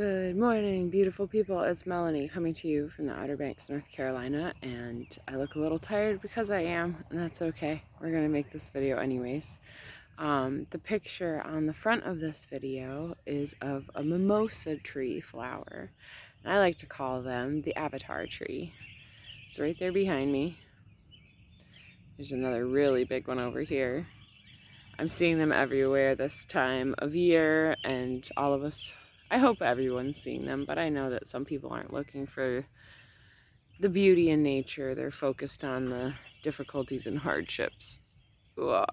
Good morning, beautiful people. It's Melanie coming to you from the Outer Banks, North Carolina, and I look a little tired because I am, and that's okay. We're going to make this video anyways. The picture on the front of this video is of a mimosa tree flower, and I like to call them the avatar tree. It's right there behind me. There's another really big one over here. I'm seeing them everywhere this time of year, and all of us, I hope everyone's seeing them, but I know that some people aren't looking for the beauty in nature. They're focused on the difficulties and hardships. Ugh,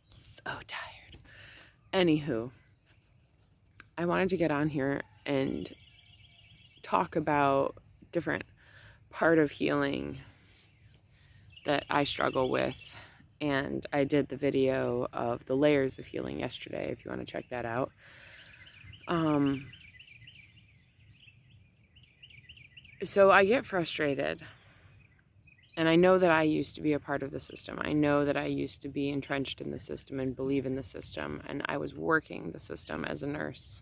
so tired. Anywho, I wanted to get on here and talk about different part of healing that I struggle with. And I did the video of the layers of healing yesterday, if you want to check that out. So I get frustrated, and I know that I used to be a part of the system. I know that I used to be entrenched in the system and believe in the system, and I was working the system as a nurse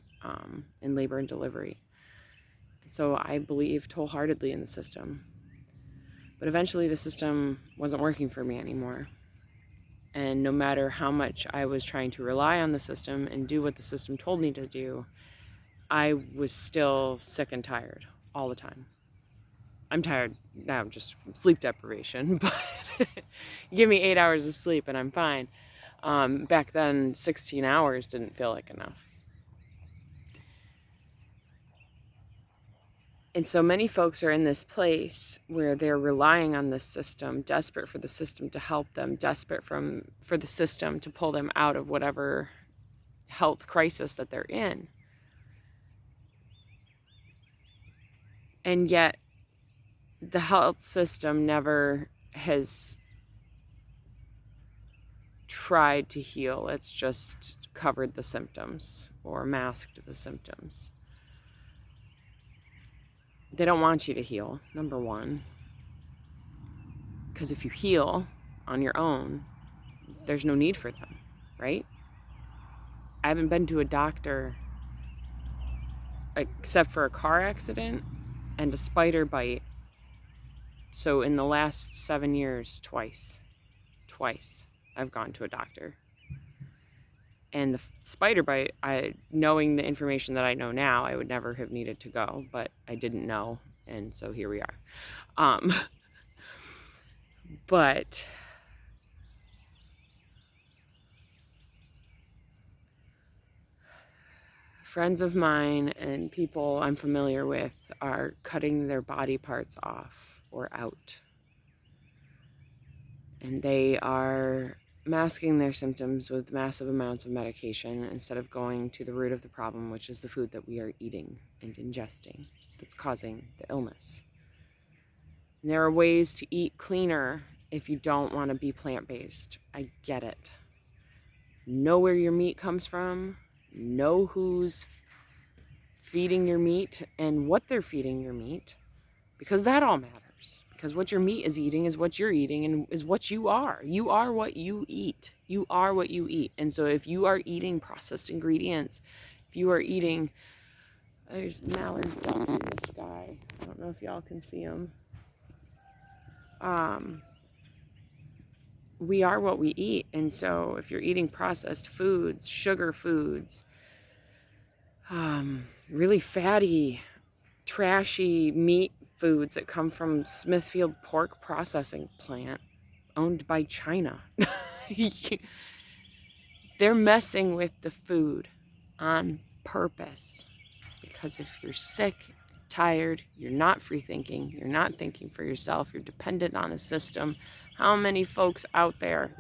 in labor and delivery. So I believed wholeheartedly in the system. But eventually the system wasn't working for me anymore. And no matter how much I was trying to rely on the system and do what the system told me to do, I was still sick and tired all the time. I'm tired now just from sleep deprivation, but give me 8 hours of sleep and I'm fine. Back then, 16 hours didn't feel like enough. And so many folks are in this place where they're relying on this system, desperate for the system to help them, desperate for the system to pull them out of whatever health crisis that they're in. And yet, the health system never has tried to heal. It's just covered the symptoms or masked the symptoms. They don't want you to heal, number one. Because if you heal on your own, there's no need for them, right? I haven't been to a doctor except for a car accident and a spider bite. So in the last 7 years, twice I've gone to a doctor. And the spider bite, knowing the information that I know now, I would never have needed to go, but I didn't know, and so here we are. But friends of mine and people I'm familiar with are cutting their body parts off or out. And they are masking their symptoms with massive amounts of medication instead of going to the root of the problem, which is the food that we are eating and ingesting that's causing the illness. And there are ways to eat cleaner if you don't want to be plant-based. I get it. Know where your meat comes from, know who's feeding your meat and what they're feeding your meat, because that all matters. Because what your meat is eating is what you're eating and is what you are. You are what you eat. You are what you eat. And so if you are eating processed ingredients, if you are eating, there's mallard ducks in the sky. I don't know if y'all can see them. We are what we eat. And so if you're eating processed foods, sugar foods, really fatty, trashy meat foods that come from Smithfield Pork Processing Plant owned by China. They're messing with the food on purpose, because if you're sick, tired, you're not free thinking, you're not thinking for yourself, you're dependent on a system. How many folks out there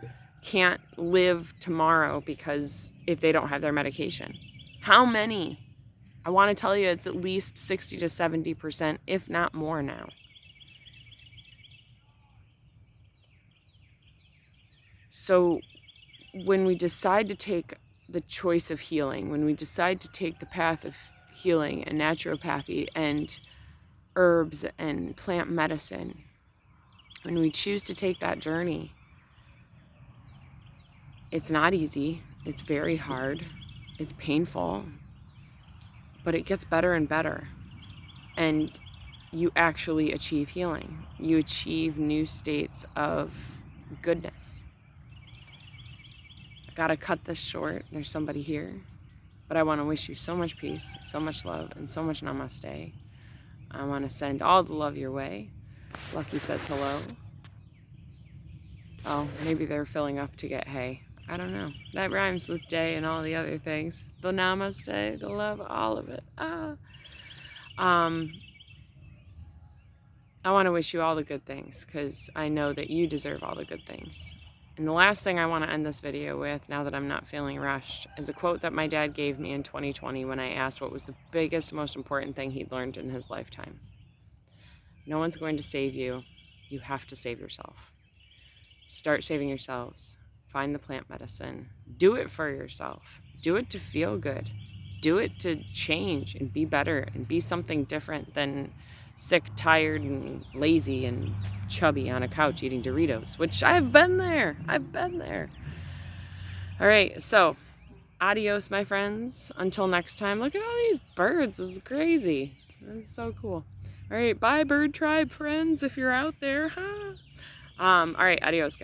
can't live tomorrow because if they don't have their medication? How many? I want to tell you it's at least 60 to 70%, if not more now. So when we decide to take the choice of healing, when we decide to take the path of healing and naturopathy and herbs and plant medicine, when we choose to take that journey, it's not easy. It's very hard. It's painful. but it gets better and better. And you actually achieve healing. You achieve new states of goodness. I gotta cut this short. There's somebody here. But I want to wish you so much peace, so much love, and so much namaste. I want to send all the love your way. Lucky says hello. Oh, maybe they're filling up to get hay. I don't know. That rhymes with day and all the other things. The namaste, the love, all of it. I want to wish you all the good things because I know that you deserve all the good things. And the last thing I want to end this video with, now that I'm not feeling rushed, is a quote that my dad gave me in 2020 when I asked what was the biggest, most important thing he'd learned in his lifetime. No one's going to save you. You have to save yourself. Start saving yourselves. Find the plant medicine. Do it for yourself. Do it to feel good. Do it to change and be better and be something different than sick, tired, and lazy and chubby on a couch eating Doritos, which I've been there. I've been there. All right, so adios, my friends. Until next time. Look at all these birds. This is crazy. That's so cool. All right, bye, bird tribe friends, if you're out there. Huh? All right, adios, guys.